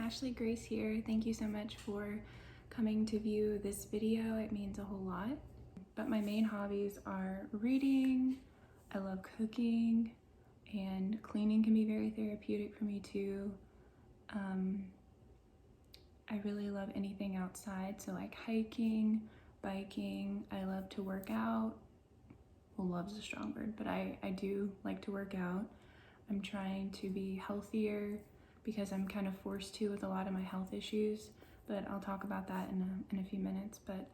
Ashley Grace here. Thank you so much for coming to view this video. It means a whole lot. But my main hobbies are reading, I love cooking, and cleaning can be very therapeutic for me too. I really love anything outside, so like hiking, biking. I love to work out. Well, love's a strong word, but I do like to work out. I'm trying to be healthier because I'm kind of forced to with a lot of my health issues, but I'll talk about that in a few minutes. But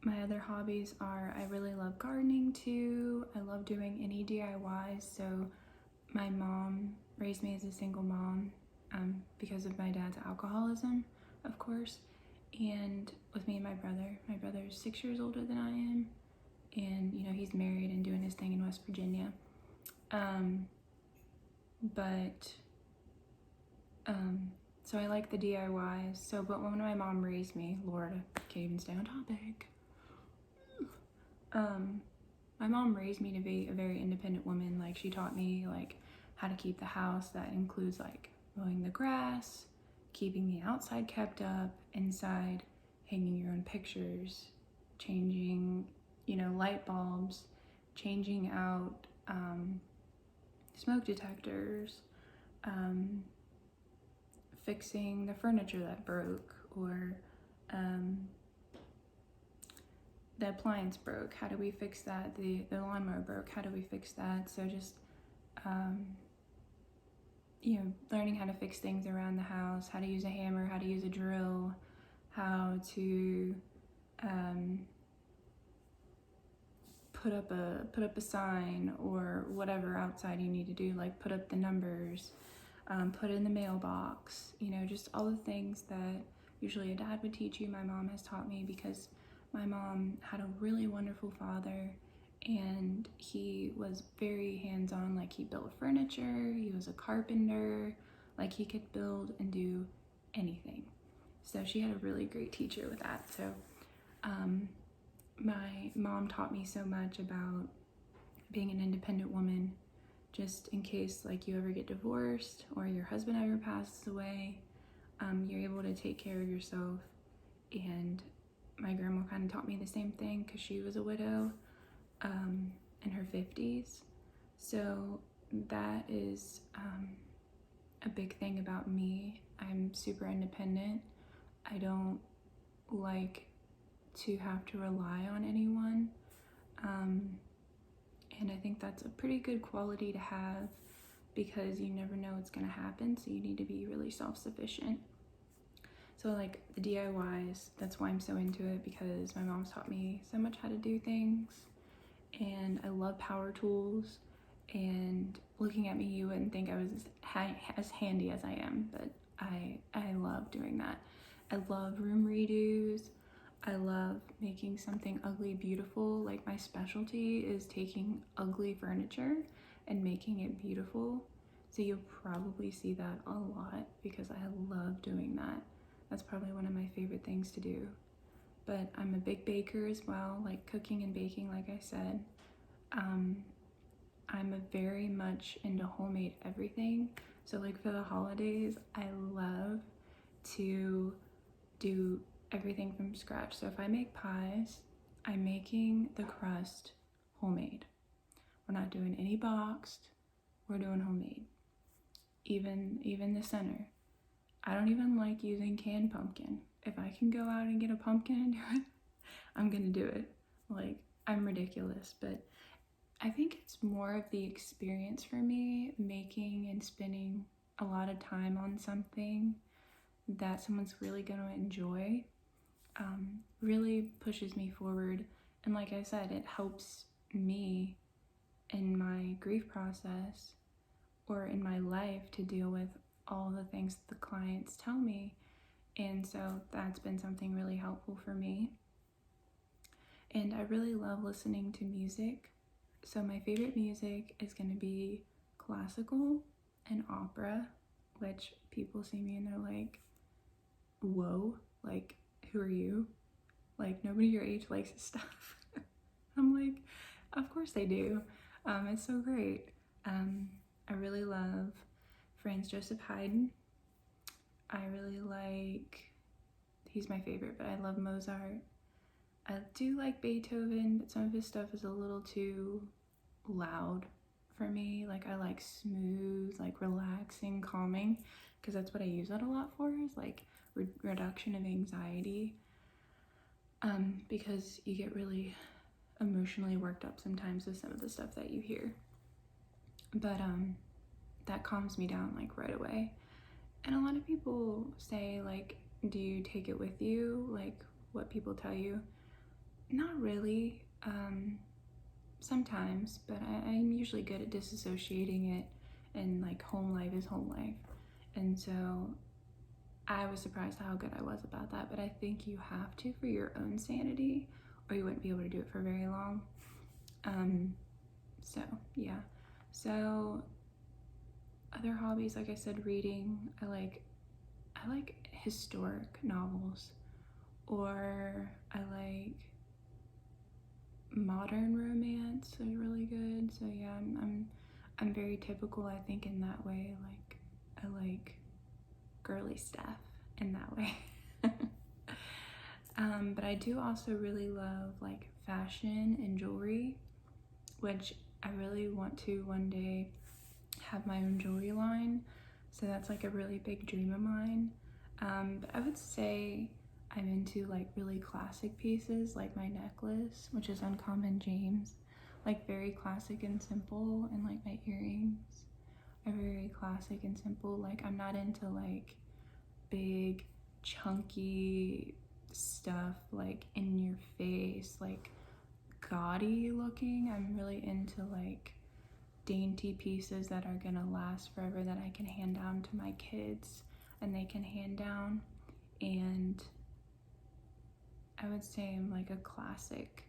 my other hobbies are I really love gardening too. I love doing any DIYs. So my mom raised me as a single mom because of my dad's alcoholism, of course, and with me and my brother. My brother's 6 years older than I am, and you know, he's married and doing his thing in West Virginia. So I like the DIYs. But when my mom raised me, Lord, I can't even stay on topic. My mom raised me to be a very independent woman. Like, she taught me like how to keep the house. That includes like mowing the grass, keeping the outside kept up, inside hanging your own pictures, changing, you know, light bulbs, changing out smoke detectors, fixing the furniture that broke, or the appliance broke. How do we fix that? The lawnmower broke. How do we fix that? So just you know, learning how to fix things around the house, how to use a hammer, how to use a drill, how to put up a sign or whatever outside you need to do, like put up the numbers, put in the mailbox, you know, just all the things that usually a dad would teach you. My mom has taught me because my mom had a really wonderful father, and he was very hands-on. Like, he built furniture, he was a carpenter, like he could build and do anything. So she had a really great teacher with that. So my mom taught me so much about being an independent woman, just in case like you ever get divorced or your husband ever passes away, you're able to take care of yourself. And my grandma kind of taught me the same thing because she was a widow in her 50s. So that is a big thing about me. I'm super independent. I don't like to have to rely on anyone. And I think that's a pretty good quality to have because you never know what's going to happen. So you need to be really self-sufficient. So like the DIYs, that's why I'm so into it, because my mom's taught me so much how to do things, and I love power tools. And looking at me, you wouldn't think I was as handy as I am, but I love doing that. I love room redos. I love making something ugly beautiful. Like, my specialty is taking ugly furniture and making it beautiful. So you'll probably see that a lot because I love doing that. That's probably one of my favorite things to do. But I'm a big baker as well, like cooking and baking, like I said. I'm a very much into homemade everything. So like for the holidays, I love to do everything from scratch. So if I make pies, I'm making the crust homemade. We're not doing any boxed, we're doing homemade. Even the center. I don't even like using canned pumpkin. If I can go out and get a pumpkin and do it, I'm gonna do it. Like, I'm ridiculous, but I think it's more of the experience for me, making and spending a lot of time on something that someone's really gonna enjoy. Really pushes me forward. And like I said, it helps me in my grief process or in my life to deal with all the things the clients tell me. And so that's been something really helpful for me. And I really love listening to music. So my favorite music is going to be classical and opera, which people see me and they're like, whoa, like, who are you? Like, nobody your age likes this stuff. I'm like, of course they do. It's so great. I really love Franz Joseph Haydn. I really like, he's my favorite, but I love Mozart. I do like Beethoven, but some of his stuff is a little too loud for me. Like, I like smooth, like relaxing, calming, because that's what I use that a lot for, is like reduction of anxiety. Because you get really emotionally worked up sometimes with some of the stuff that you hear. But that calms me down like right away. And a lot of people say, like, do you take it with you? Like what people tell you? Not really. Sometimes, but I'm usually good at disassociating it, and like home life is home life. And so I was surprised how good I was about that, but I think you have to for your own sanity, or you wouldn't be able to do it for very long. So yeah. So other hobbies, like I said, reading. I like historic novels, or I like modern romance is really good. So yeah, I'm very typical, I think, in that way. Like, I like girly stuff in that way. But I do also really love like fashion and jewelry, which I really want to one day have my own jewelry line. So that's like a really big dream of mine. But I would say I'm into like really classic pieces, like my necklace, which is Uncommon James, like very classic and simple, and like my earrings are very classic and simple. Like, I'm not into like big chunky stuff, like in your face, like gaudy looking. I'm really into like dainty pieces that are gonna last forever, that I can hand down to my kids and they can hand down. And I would say I'm like a classic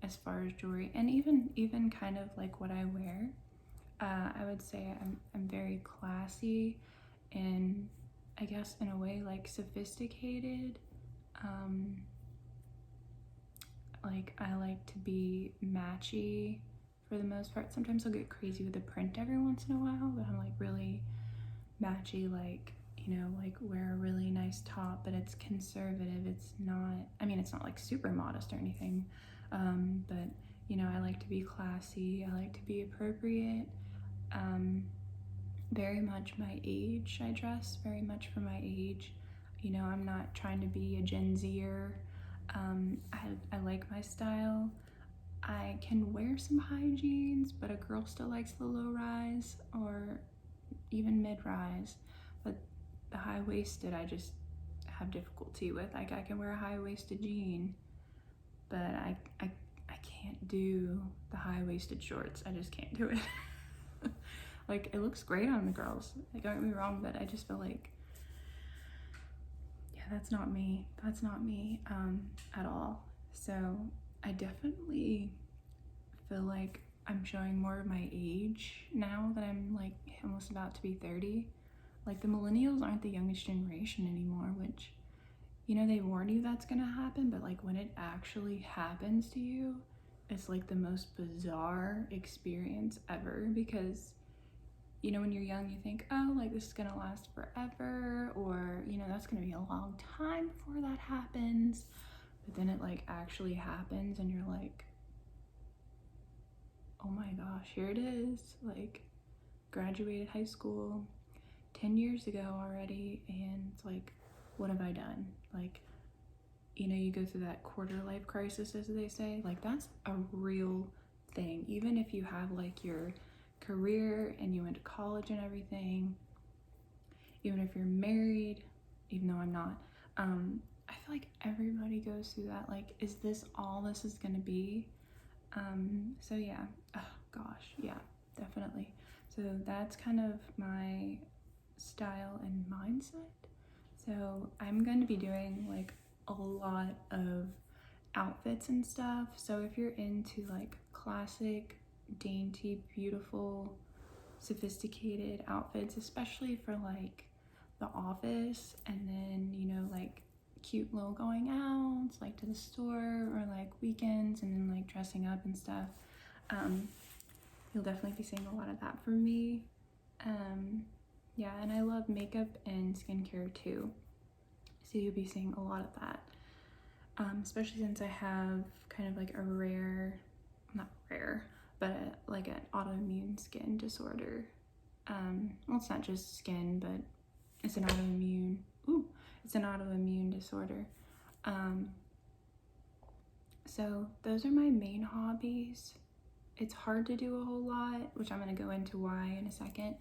as far as jewelry, and even kind of like what I wear. I would say I'm very classy, and I guess in a way like sophisticated. Like, I like to be matchy for the most part. Sometimes I'll get crazy with the print every once in a while, but I'm like really matchy, like, you know, like wear a really nice top, but it's conservative. It's not, I mean, it's not like super modest or anything, but you know, I like to be classy. I like to be appropriate. Very much my age. I dress very much for my age. You know, I'm not trying to be a Gen Zer. I like my style. I can wear some high jeans, but a girl still likes the low rise or even mid rise. But the high waisted, I just have difficulty with. Like, I can wear a high waisted jean, but I can't do the high waisted shorts. I just can't do it. Like, it looks great on the girls. Like, don't get me wrong, but I just feel like, yeah, that's not me. That's not me at all. So I definitely feel like I'm showing more of my age now that I'm like almost about to be 30. Like, the millennials aren't the youngest generation anymore, which, you know, they warn you that's gonna happen, but like when it actually happens to you, it's like the most bizarre experience ever. Because, you know, when you're young, you think, oh, like this is gonna last forever, or, you know, that's gonna be a long time before that happens. But then it like actually happens, and you're like, oh my gosh, here it is. Like, graduated high school 10 years ago already, and it's like, what have I done? Like, you know, you go through that quarter life crisis, as they say. Like, that's a real thing. Even if you have like your career and you went to college and everything, even if you're married, even though I'm not, I feel like everybody goes through that. Like, is this all this is gonna be? So yeah, oh gosh, yeah, definitely. So that's kind of my style and mindset. So I'm going to be doing like a lot of outfits and stuff. So if you're into like classic, dainty, beautiful, sophisticated outfits, especially for like the office, and then, you know, like cute little going outs, like to the store, or like weekends, and then like dressing up and stuff, you'll definitely be seeing a lot of that from me. Yeah, and I love makeup and skincare too. So you'll be seeing a lot of that. Especially since I have kind of like a rare, not rare, but like an autoimmune skin disorder. Well, it's not just skin, but it's an autoimmune disorder. So those are my main hobbies. It's hard to do a whole lot, which I'm going to go into why in a second.